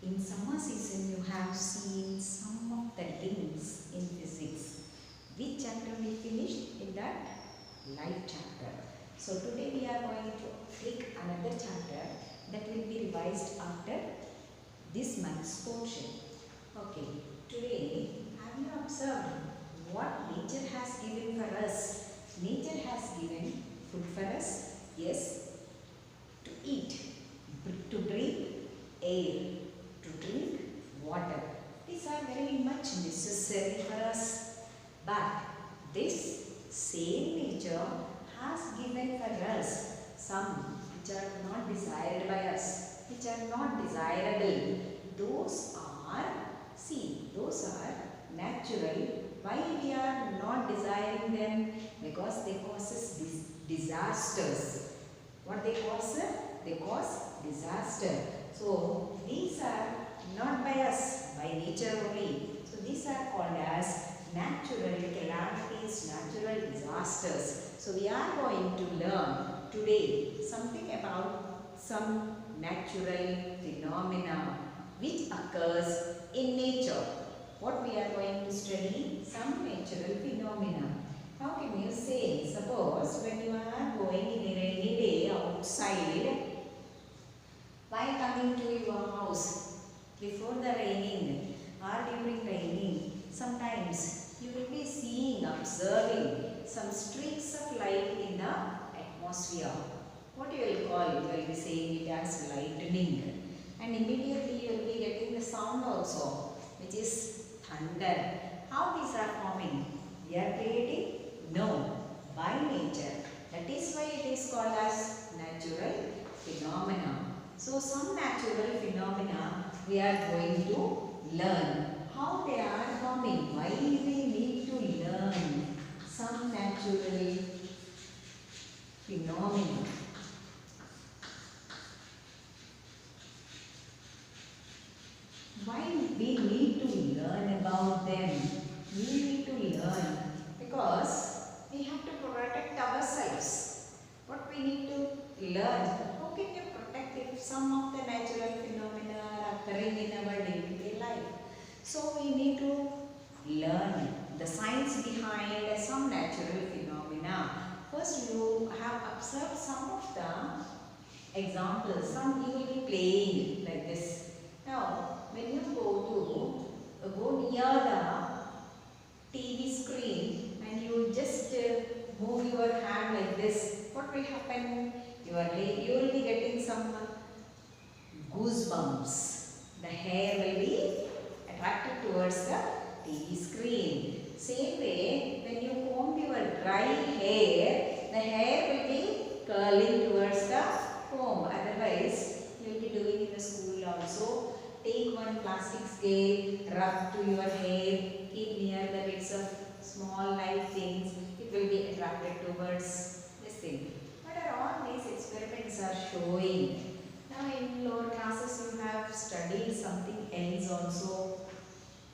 In summer season, you have seen some of the links in physics. Which chapter we finished in that? Life chapter. So today we are going to take another chapter that will be revised after this month's portion. Okay, today have you observed what nature has given for us? Nature has given food for us, yes, to eat, to breathe air, to drink water. These are very much necessary for us. But this same nature has given for us some which are not desired by us, which are not desirable. Those are, see, those are natural. Why we are not desiring them? Because they cause us disasters. What they cause? They cause disaster. So these are not by us, by nature only. So these are called as natural calamities, natural disasters. So we are going to learn today something about some natural phenomena which occurs in nature. What we are going to study? Some natural phenomena. How can you say? Suppose when you are going in a rainy day outside, while coming to your house before the raining or during raining, sometimes you will be seeing, observing some streaks of light in the atmosphere. What you will call it? You will be saying it as lightning. And immediately you will be getting the sound also, which is thunder. How these are forming? We are creating? No, by nature. That is why it is called as natural phenomena. So some natural phenomena we are going to learn. How they are forming? Why we need to learn some natural phenomena? Why we need to learn about them? We need to learn because we have to protect ourselves. What we need to learn? How can you protect if some of the natural phenomena are occurring in our day-to-day life? So we need to learn the science behind some natural phenomena. First, you have observed some of the examples. Some you will be playing like this. Now, when you go near the TV screen and you just move your hand like this, what will happen? You will be getting some goosebumps. The hair will be attracted towards the TV screen. Same way, when you comb your dry hair, the hair will be curling towards the comb. Otherwise, you will be doing in the school also. Take one plastic scale, rub to your hair, keep near the bits of small light things. It will be attracted towards this thing. What are all these experiments are showing? Now in lower classes you have studied something else also.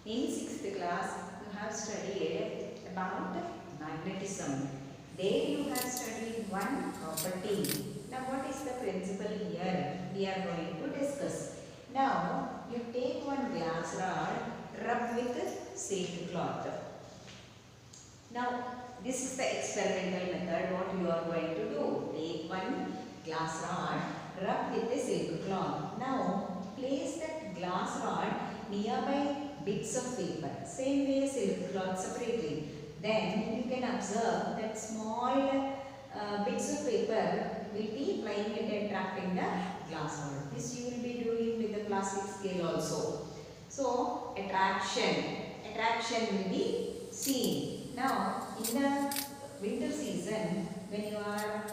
In 6th class you have studied about magnetism. There you have studied one property. Now what is the principle here? We are going to discuss. Now you take one glass rod, rub with silk cloth. Now this is the experimental method. What you are going to do? Take one glass rod, rub with a silk cloth. Now place that glass rod nearby bits of paper. Same way silk cloth separately. Then you can observe that small bits of paper will be flying and attracting the glass rod. This you will be doing with the plastic scale also. So attraction will be seen. Now in the winter season, when you are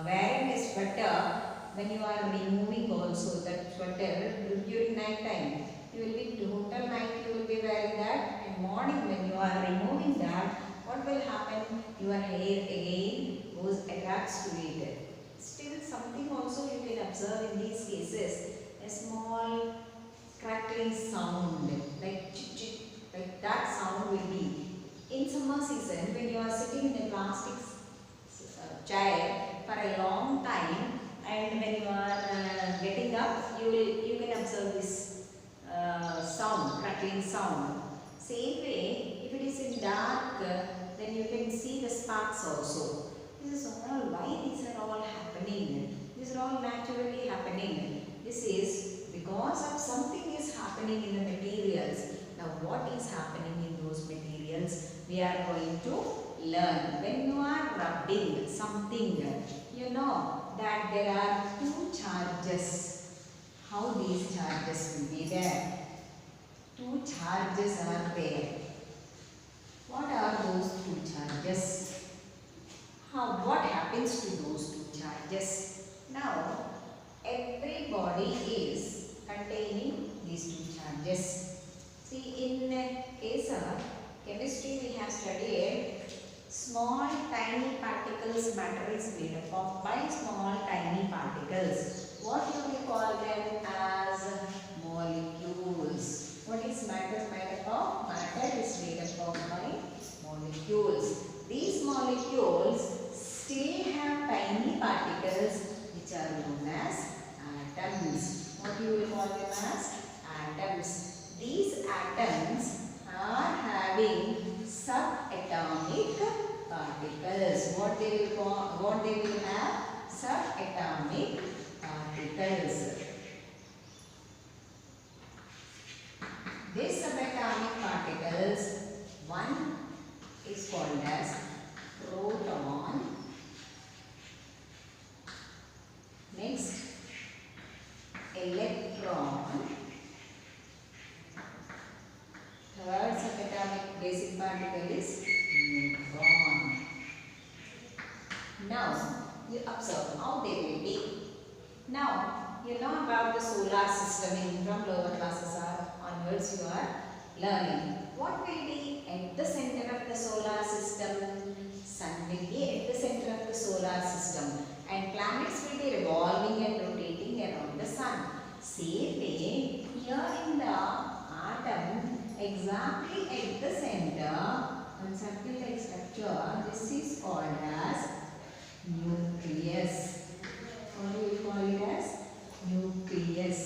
wearing a sweater, when you are removing also that sweater during night time, you will be total night you will be wearing that, and morning when you are removing that, what will happen? Your hair again attracts to it. Still something also you can observe in these cases, a small crackling sound like chit chit, like that sound will be. In summer season when you are sitting in a plastic chair for a long time, and when you are getting up, you can observe this sound, crackling sound. Same way, if it is in dark, then you can see the sparks also. This is all why these are all happening. These are all naturally happening. This is because of something is happening in the materials. Now what is happening in those materials? We are going to learn. When you are rubbing something, you know that there are two charges. How these charges will be there? Two charges are there. What are those two charges? What happens to those two charges? Now, every body is containing these two charges. See, in case of chemistry, we have studied small tiny particles. Matter is made up of by small tiny particles. What do we call them as molecules? What is matter made up of? Matter is made up of by molecules. These molecules still have tiny particles which are known as atoms. What you will call them as? Atoms. These atoms are having subatomic particles. What they will have? Subatomic particles. These subatomic particles, one is called as proton. Next, electron. Third subatomic basic particle is neutron. Now, you observe how they will be. Now, you know about the solar system. From lower classes onwards you are learning. What will be at the center of the solar system? Sun will be at the center of the solar system. And planets will be revolving and rotating around the sun. Same way, here in the atom, exactly at the center, one circle-like structure, this is called as nucleus. What do we call it as? Nucleus.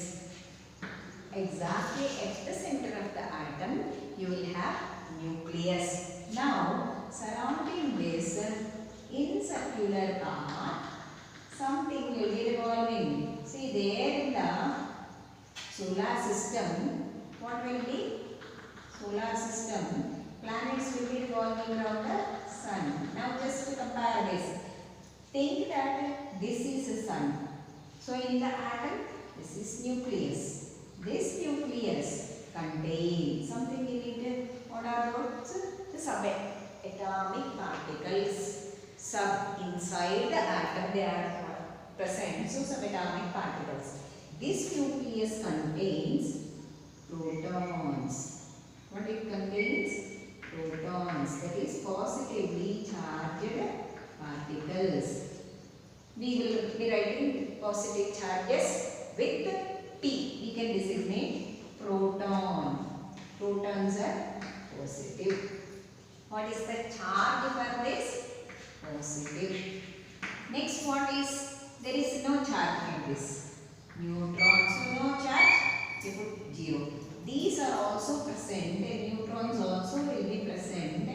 Exactly at the center of the atom, you will have nucleus. Now, surrounding this, in circular part, something will be revolving. See, there in the solar system, what will be? Solar system, planets will be revolving around the sun. Now, just to compare this, think that this is the sun. So, in the atom, this is nucleus. This nucleus contains something in it. What are those? The subatomic particles. Inside the atom they are present. So subatomic particles. This nucleus contains protons. What it contains? Protons. That is positively charged particles. We will be writing positive charges with P. We can designate proton. Protons are positive. What is the charge for this? Positive. Next, what is? There is no charge in this. Neutrons. So no charge. You put 0. These are also present. The neutrons also will be present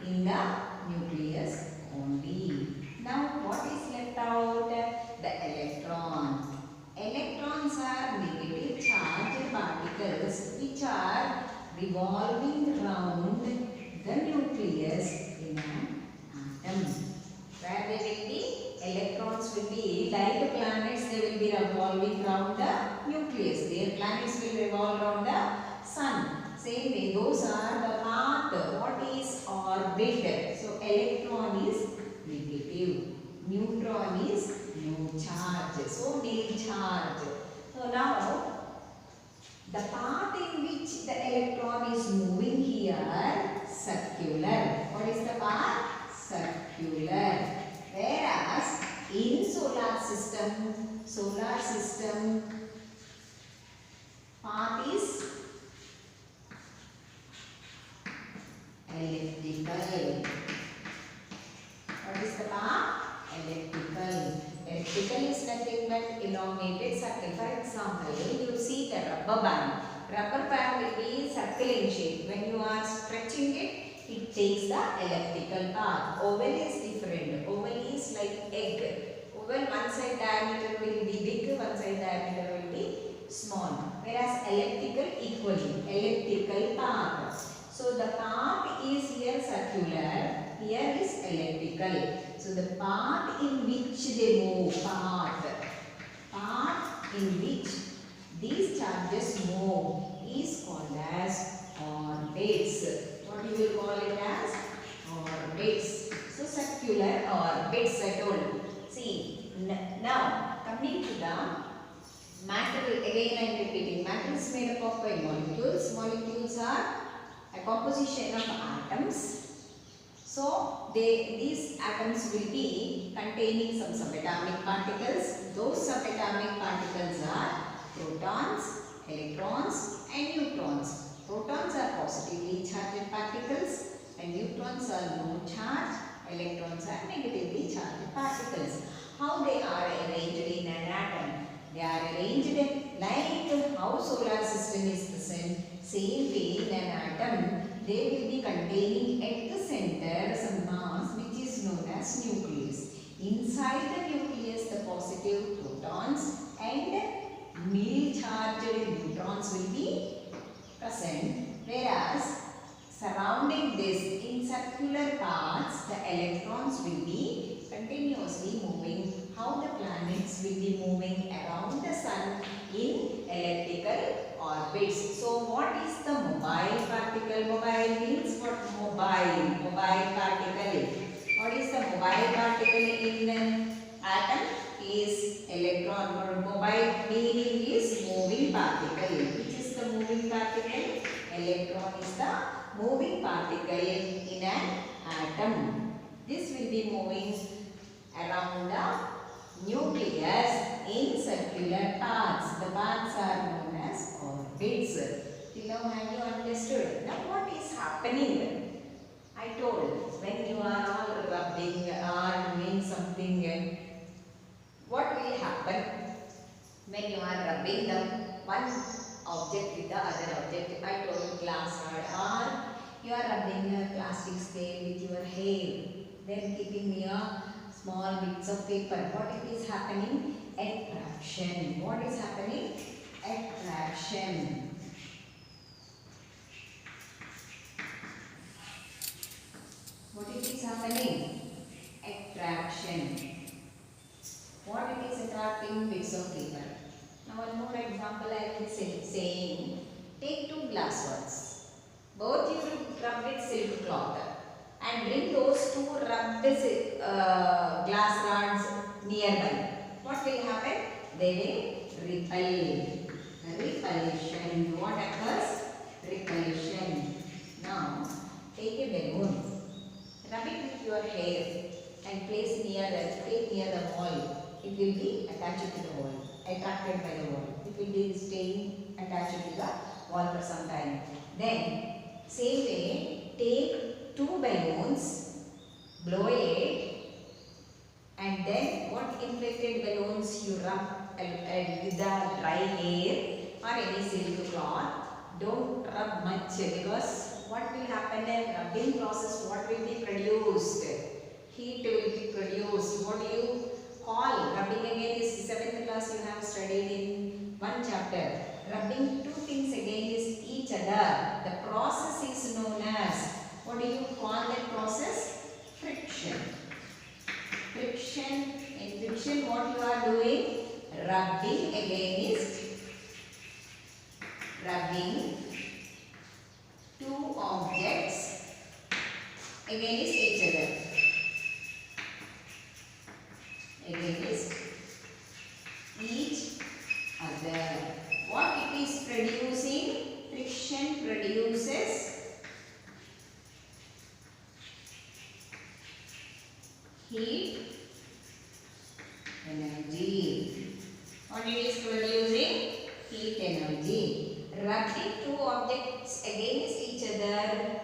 in the nucleus only. Now, what is left out? The electron. Electrons are negative charged particles which are revolving around the nucleus in an atom. Where they will be? Electrons will be like planets, they will be revolving around the nucleus. Their planets will revolve around the sun. Same way, those are the path. What is orbit? So, electron is negative. Neutron is no charge. So, nil charge. So, now, the path in which the electron is moving here, circular. What is the path? Circular. Whereas, in solar system, path is elliptical. What is the path? Elliptical. Elliptical is nothing but elongated circle. For example, you see the rubber band. Rubber band will be circle in shape. When you are stretching it, it takes the elliptical path. Oval is different. Oval is like egg. Oval one side diameter will be big, one side diameter will be small. Whereas elliptical equally. Elliptical path. So the path is here circular. Here is elliptical. So the path in which they move, path in which these charges move is called as orbits. What you will call it as? Orbits. So circular orbits I told. See, now coming to the matter, again I am repeating, matter is made up of five molecules. Molecules are a composition of atoms. So these atoms will be containing some subatomic particles. Those subatomic particles are protons, electrons and neutrons. Protons are positively charged particles and neutrons are no charge. Electrons are negatively charged particles. How they are arranged in an atom? They are arranged like how solar system is present. Same way in an atom, they will be containing at the center some mass which is known as nucleus. Inside the nucleus, the positive protons and nil charged neutrons will be present. Whereas surrounding this in circular paths, the electrons will be continuously moving. How the planets will be moving around the sun in elliptical orbits. So what is the mobile particle? Mobile means what? Mobile particle. What is the mobile particle in an atom? Is electron. Or mobile meaning is moving particle. Which is the moving particle? Electron is the moving particle in an atom. This will be moving around the nucleus in circular paths. The paths are known as orbits. Till now have you understood? Now what is happening? I told when you are all rubbing or doing something, what will happen? When you are rubbing the one object with the other object, I told glass rod, or you are rubbing a plastic scale with your hair, then keeping your small bits of paper. What it is happening? Attraction. What is happening? Attraction. What it is happening? Attraction. What it is attracting? Bits of paper. Now one more example I will say, saying, take two glass rods. Both you will rub with silk cloth and bring those two rubbed glass rods nearby. What will happen? They will repel. Repulsion. What occurs? Repulsion. Now take a balloon, rub it with your hair and place near the wall. It will be attached to the wall, attracted by the wall. It will be staying attached to the wall for some time. Then same way, take two balloons, blow it, and then what inflated balloons you rub with the dry air or any silk cloth. Don't rub much because what will happen in rubbing process? What will be produced? Heat will be produced. What do you call? Rubbing again is 7th class you have studied in one chapter. Rubbing two things against each other. The process is known as, what do you call that process? Friction. Friction. In friction what you are doing? Rubbing against, rubbing two objects against each other. Against each other. What it is producing? Friction produces heat energy. What it is producing? Heat energy. Rubbing two objects against each other.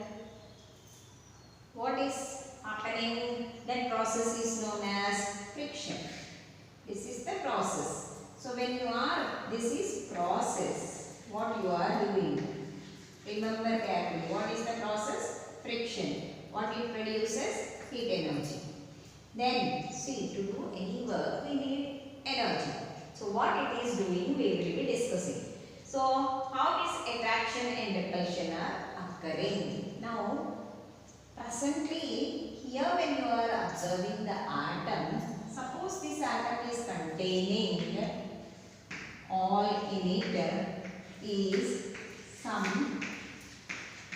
What is happening? That process is known as friction. This is the process. So when you are, this is process. Then see, to do any work we need energy. So what it is doing we will be discussing. So how this attraction and repulsion are occurring. Now presently here when you are observing the atom, suppose this atom is containing all in it is some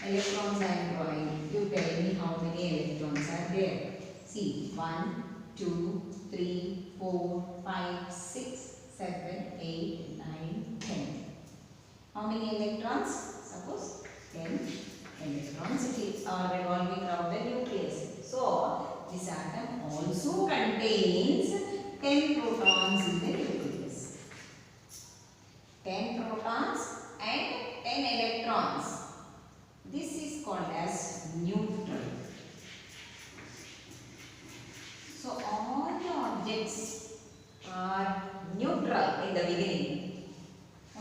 electrons I am drawing. You tell me how many electrons are there. See, 1, 2, 3, 4, 5, 6, 7, 8, 9, 10. How many electrons? Suppose 10 electrons are revolving around the nucleus. So, this atom also contains 10 protons in the nucleus. 10 protons and 10 electrons. This is called as neutral. So all the objects are neutral in the beginning.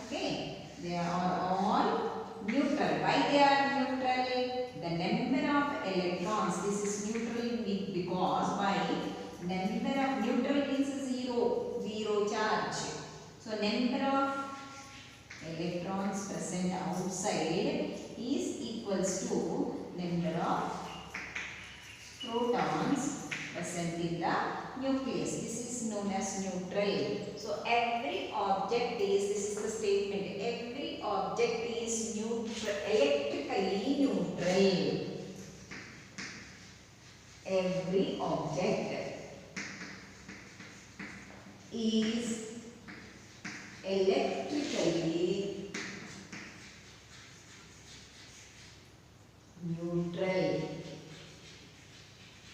Okay, they are all neutral. Why they are neutral? The number of electrons. This is neutral because by number of neutral means zero charge. So number of electrons present outside is equals to number of protons present in the nucleus. This is known as neutral. So every object is, this is the statement, every object is neutral, electrically neutral. Every object is electrically neutral.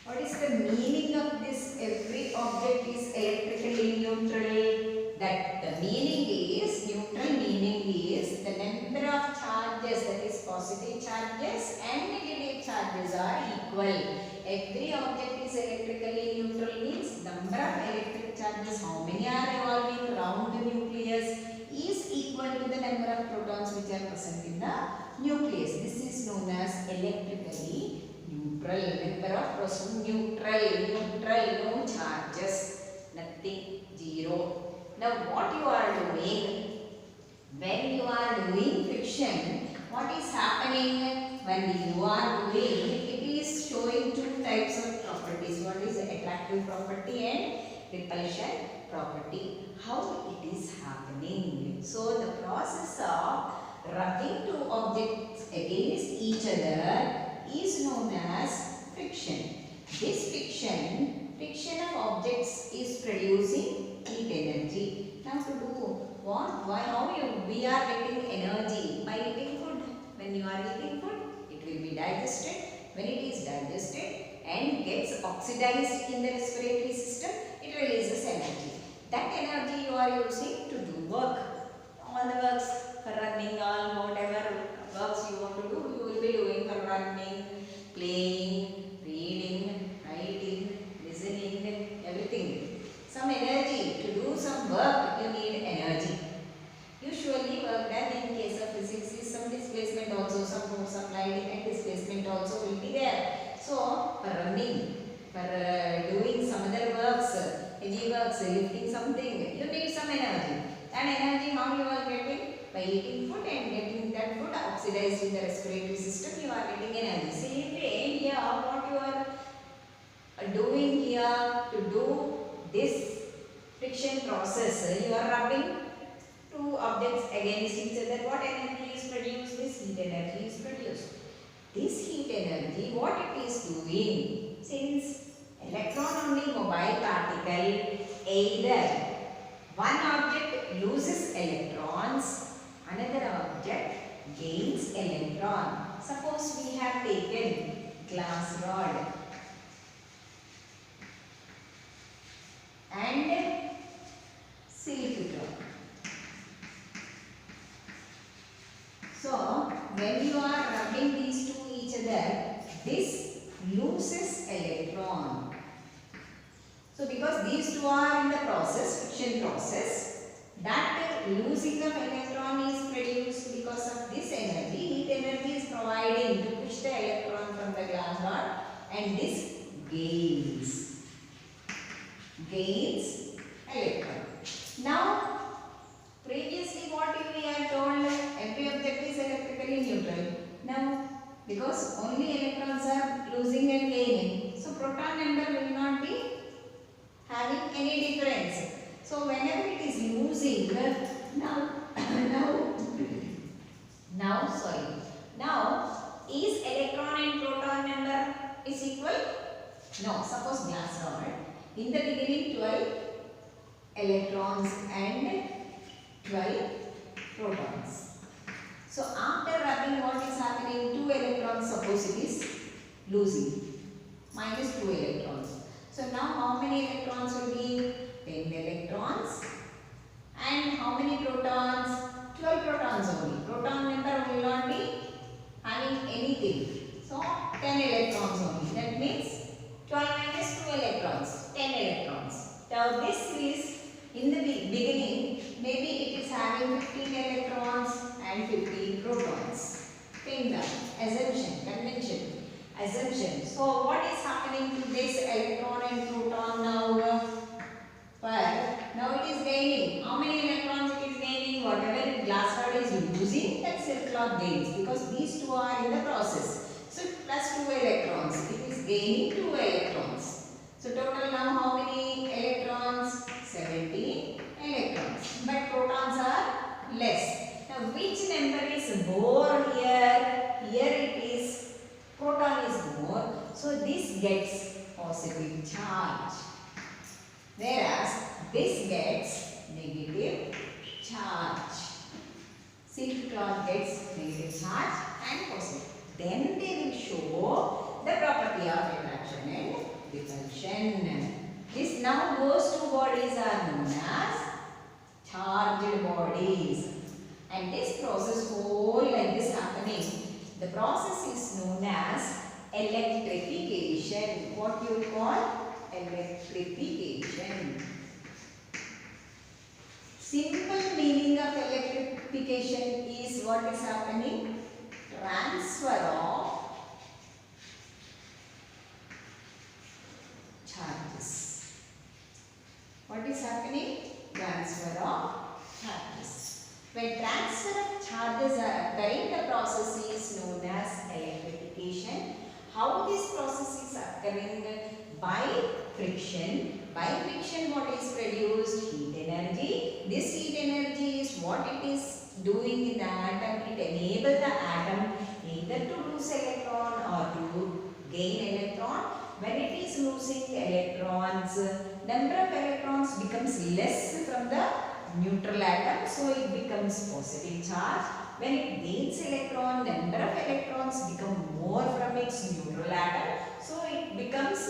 What is the meaning of this? Every object is electrically neutral. That the meaning is, neutral meaning is the number of charges, that is positive charges and negative charges are equal. Every object is electrically neutral means number of electric charges, how many are revolving around the nucleus, is equal to the number of protons which are present in the nucleus. This is known as electrically neutral. Number of protons neutral, no charges, nothing, zero. Now what you are doing, when you are doing friction, what is happening when you are doing, it is showing two types of properties. One is attractive property and repulsion property. How it is happening? So the process of rubbing two objects against each other is known as friction. This friction of objects is producing heat energy. Now to do what? Why? How we are getting energy? By eating food. When you are eating food, it will be digested. When it is digested and gets oxidized in the respiratory system, it releases energy. That energy you are using to do work. All the works for running, all whatever works you want to do, you will be doing for running, playing, reading, writing, listening, everything. Some energy. To do some work, you need energy. Usually work done in case of physics is some displacement also, some force applied and displacement also will be there. So for running, for doing some other works, heavy works, lifting something, you need some energy. That energy how you are getting? By eating food and getting that food oxidized in the respiratory system, you are getting energy. Same way here, what you are doing here to do this friction process, you are rubbing two objects against each other. What energy is produced? This heat energy is produced. This heat energy, what it is doing? Since electron only mobile particle, either one object loses electrons, another object gains electron. Suppose we have taken glass rod and silk rod. So when you are rubbing these two each other, this loses electron. So because these two are in the process, friction process, that losing of electron is produced because of this energy. Heat energy is providing to push the electron from the glass rod and this gains. because only electrons are losing and gaining. So proton number will not be having any difference. So whenever it is losing, now, now, now is electron and proton number is equal? No, suppose glass rod. In the beginning 12 electrons and 12 protons. So after rubbing, what is happening? 2 electrons, suppose it is losing, minus 2 electrons. So now how many electrons will be? 10 electrons. And how many protons? 12 protons only. Proton number will not be having anything. So 10 electrons only. That means 12 minus 2 electrons. 10 electrons. Now this is in the beginning, maybe it is having 15 electrons and 15 protons. Think that. Assumption, convention, assumption. So what is happening to this electron and proton now? But now it is gaining. How many electrons it is gaining? Whatever glass rod is losing, that silk cloth gains, because these two are in the process. So plus 2 electrons. It is gaining 2 electrons. So total now how many electrons? 17 electrons. But protons are less. Now which number is more here? Here it is proton is more. So this gets positive charge. Whereas this gets negative charge. Silk cloth gets negative charge and positive. Then they will show the property of attraction and repulsion. This now those two bodies are known as charged bodies. And this process whole like this happening. The process is known as electrification. What you call? Electrification. Simple meaning of electrification is what is happening? Transfer of charges. What is happening? Transfer of charges. When transfer of charges are occurring, the process is known as electrification. How this process is occurring? By friction. By friction, what is produced? Heat energy. This heat energy is what it is doing in the atom. It enables the atom either to lose electron or to gain electron. When it is losing electrons, number of electrons becomes less from the neutral atom, so it becomes positive charge. When it gains electron, number of electrons become more from its neutral atom, so it becomes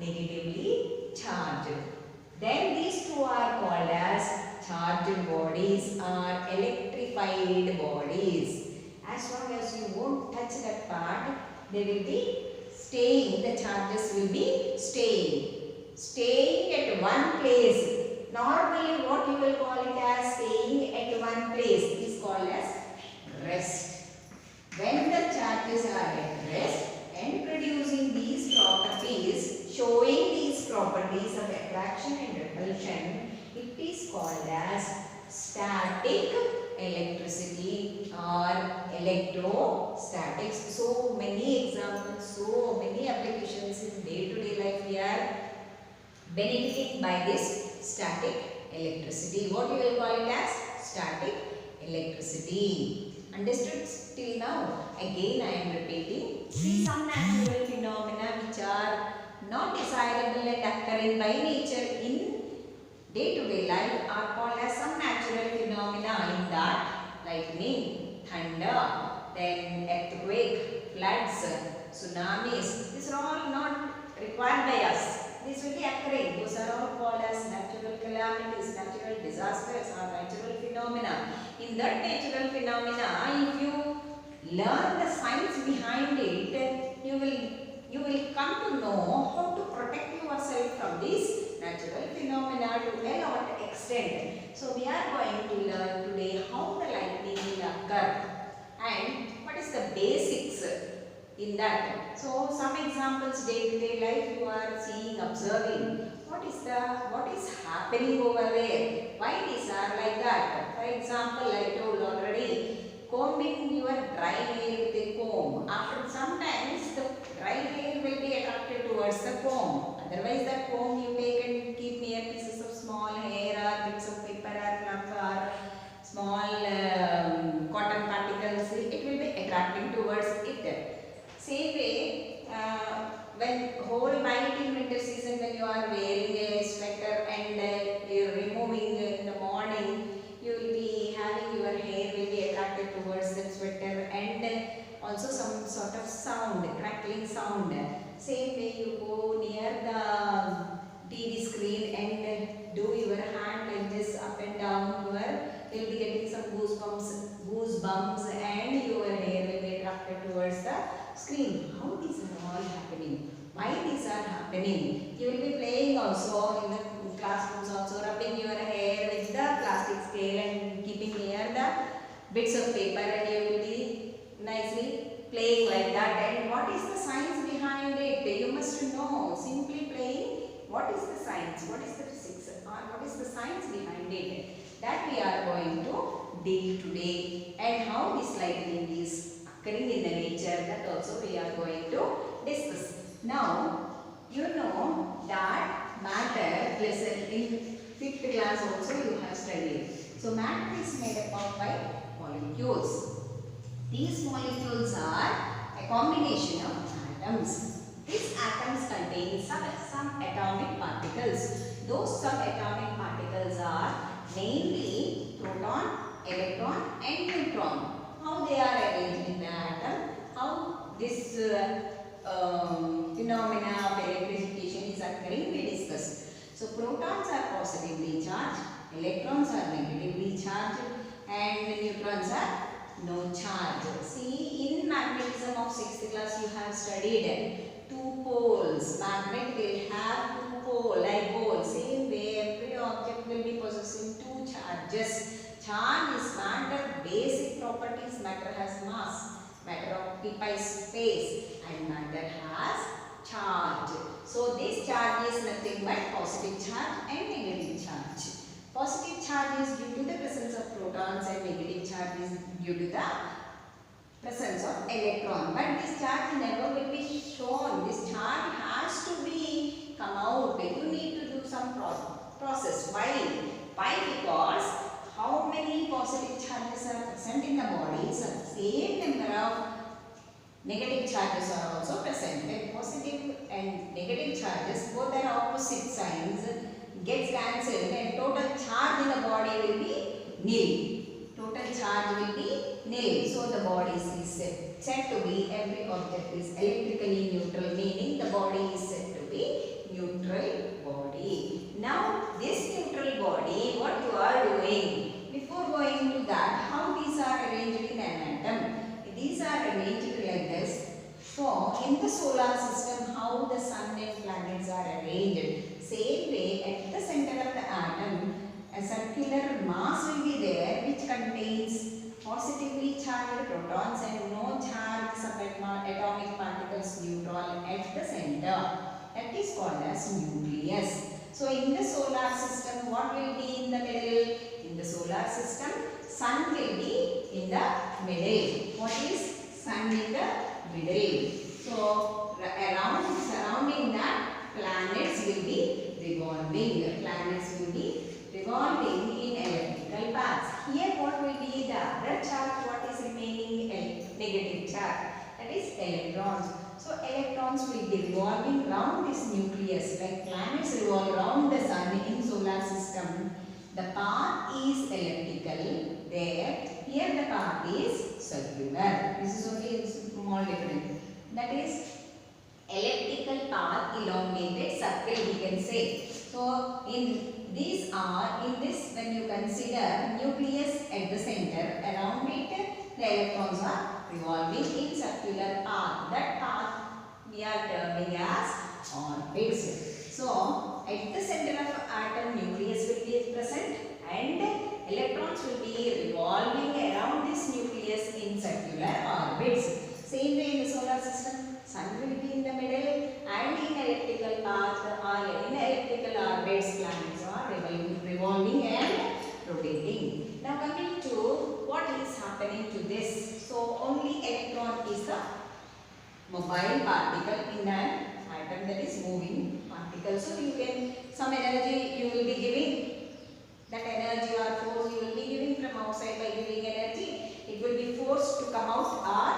negatively charged. Then these two are called as charged bodies or electrified bodies. As long as you won't touch that part, they will be staying, the charges will be staying at one place. Normally what you will call it as staying at one place is called as rest. When the charges are at rest and producing these properties, showing these properties of attraction and repulsion, it is called as static electricity or electrostatics. So many examples, so many applications in day-to-day life we are benefiting by this static electricity. What you will call it as static electricity. Understood till now? Again I am repeating. See, some natural phenomena which are not desirable and occurring by nature in day-to-day life are called as some natural phenomena. In that, lightning, thunder, then earthquake, floods, tsunamis. These are all not required by us. These will be occurring. Those are all called as natural calamities, natural disasters or natural phenomena. In that natural phenomena, if you learn the science behind it, you will come to know how to protect yourself from these natural phenomena to a lot extent. So we are going to learn today how the lightning will occur and what is the basics in that. So some examples, day-to-day life you are seeing, observing. What is happening over there? Why these are like that? For example, I told already, combing your dry hair with a comb. After sometimes the dry hair will be attracted towards the comb. Otherwise the comb you take and keep near pieces of small hair or bits of paper or fluff or small cotton particles. It will be attracting towards it. Same way, when whole night in winter season when you are wearing a sweater and you are removing in the morning, you will be having your hair will be attracted towards that sweater and also some sort of sound, crackling sound. Same way you go near the TV screen and do your hand like this up and down, you will be getting some goosebumps and your hair will be attracted towards the screen. How these are all happening? Why these are happening? You will be playing also in the classrooms also, rubbing your hair with the plastic scale and keeping near the bits of paper and you will be nicely playing like that. And what is the science behind it? You must know. Simply playing, what is the science? What is the physics? Or what is the science behind it? That we are going to deal today. And how this lightning is occurring in the nature, that also we are going to discuss. Now, you know that matter lesson in 5th class also you have studied. So, matter is made up of by molecules. These molecules are a combination of atoms. These atoms contain some atomic particles. Those subatomic particles are mainly proton, electron and neutron. How they are arranged in the atom, how this phenomena of electrification is occurring, we discussed. So protons are positively charged, electrons are negatively charged and neutrons are no charge. See, in magnetism of 6th class you have studied two poles. Magnet will have two poles, dipole. Same way every object will be possessing two charges. Charge is matter, basic properties. Matter has mass, matter occupies space and matter has charge. So this charge is nothing but positive charge and negative charge. Positive charge is due to the presence of protons and negative charge is due to the presence of electron. But this charge never will be shown. This charge has to be come out. You need to do some process. Why? Why? Because how many positive charges are present in the body? So same number of negative charges are also present. Then positive and negative charges, both are opposite signs, gets cancelled and total charge in the body will be nil. Total charge will be nil. So the body is said to be, every object is electrically neutral, meaning the body is said to be neutral body. Now this neutral body, what you are doing? Before going to that, how these are arranged in an atom? These are arranged like this. So in the solar system, how the sun and planets are arranged? Same way, at the center of the atom, a circular mass will be there which contains positively charged protons and no charged subatomic particles, neutron at the center. That is called as nucleus. So in the solar system, what will be in the middle? In the solar system, sun will be in the middle. What is sun in the middle? So surrounding that, planets will be revolving. Planets will be revolving in elliptical paths. Here what will be the other charge? What is remaining? Negative charge. That is electrons. So electrons will be revolving around this nucleus. Like planets revolve around the sun in solar system. The path is elliptical there. Here the path is circular. This is only a small difference. That is elliptical path, elongated circle we can say. So in this when you consider nucleus at the center, around it the electrons are revolving in circular path. That path we are terming as orbits. So at the center of atom, nucleus will be present and electrons will be revolving around this nucleus in circular orbits. Same way in the solar system, sun will be in the middle and in elliptical path or in elliptical orbits, planets are revolving and rotating. Now coming to what is happening to this. So only electron is the mobile particle in an atom, that is moving particle. So you can, some energy you will be giving, that energy or force you will be giving from outside. By giving energy, it will be forced to come out or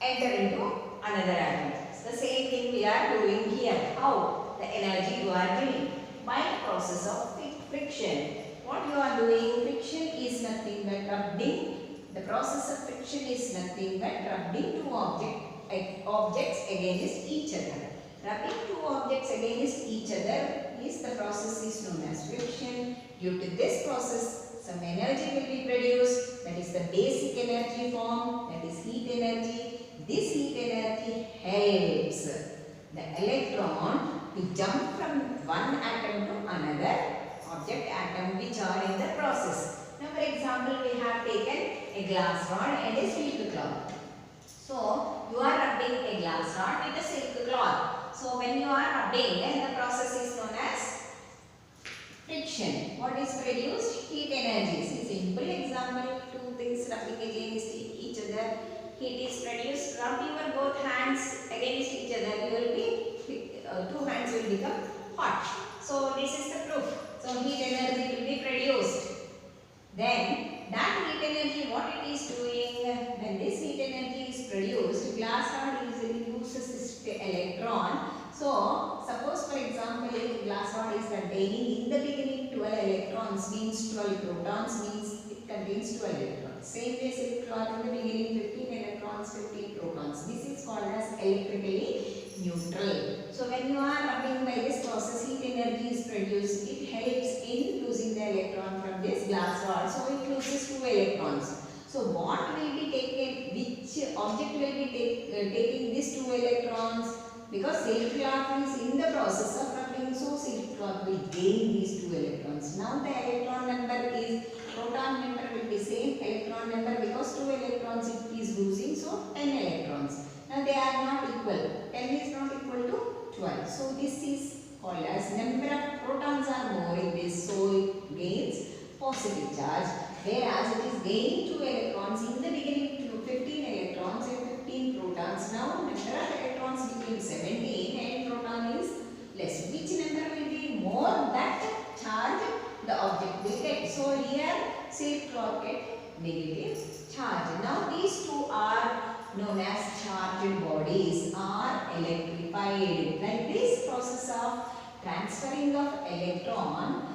enter into another atom. The same thing we are doing here. How? The energy you are giving by process of friction. What you are doing? Friction is nothing but rubbing. The process of friction is nothing but rubbing two objects against each other. Rubbing two objects against each other is the process is known as friction. Due to this process, some energy will be produced. That is the basic energy form. That is heat energy. This heat energy helps the electron to jump from one atom to another object atom which are in the process. Now for example, we have taken a glass rod and a silk cloth. So you are rubbing a glass rod with a silk cloth. So when you are rubbing, then the process is known as friction. What is produced? Heat energy. See, simple example, two things rubbing against each other. Heat is produced. Rub your both hands against each other. You will be, two hands will become hot. So this is the proof. So heat energy will be produced. Then that heat energy, what it is doing, when this heat energy is produced, glass rod easily loses its electron. So suppose for example, if glass rod is containing in the beginning 12 electrons, means 12 protons, means it contains 12 electrons. Same way silk cloth in the beginning 15 electrons, 15 protons. This is called as electrically neutral. So when you are rubbing, by this process heat energy is produced. It helps in losing the electron from this glass rod. So it loses 2 electrons. So what will be taken, which object will be taking these 2 electrons? Because silk cloth is in the process of rubbing, so silk cloth will gain these 2 electrons. Now the electron number is, proton number will be same, electron number, because 2 electrons it is losing, so 10 electrons. Now they are not equal. 10 is not equal to 12. So this is called as number of protons are more in this, so it gains positive charge. Whereas it is gaining 2 electrons in the beginning, 15 electrons and 15 protons. Now number of electrons became 17 and proton is less. Which number will be more, that charge the object will get. So here silk cloth get negative charge. Now these two are known as charged bodies, are electrified. When this process of transferring of electron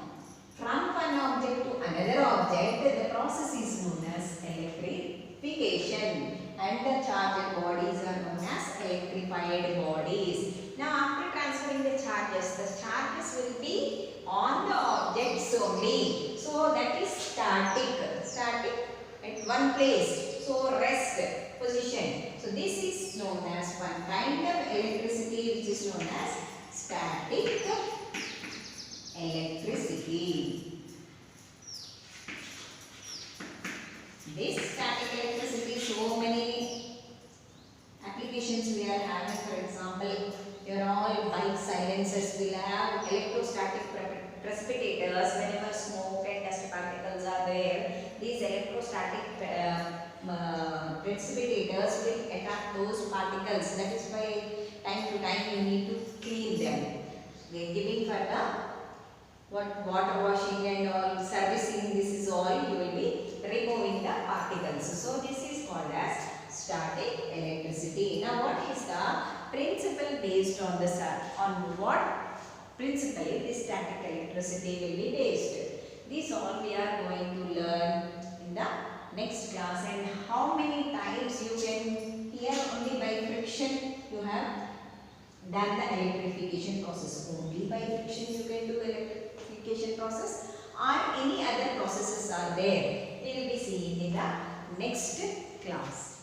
from one object to another object, the process is known as electrification, and the charged bodies are known as electrified bodies. Now after transferring the charges will be on the objects only. So that is static at one place. So rest position. So this is known as one kind of electricity which is known as static electricity. This static electricity, so many applications we are having. For example, your all bike silencers will have electrostatic precipitators. Whenever smoke and dust particles are there, these electrostatic precipitators will attack those particles. That is why time to time you need to clean them. They are giving for the water washing and all servicing. This is all you will be removing the particles. So this is called as static electricity. Now what is the principle based on the sun? On what principle this static electricity will be based? This all we are going to learn in the next class. And how many times you can, here only by friction you have done the electrification process. Only by friction you can do electrification process, or any other processes are there. We will be seeing in the next class.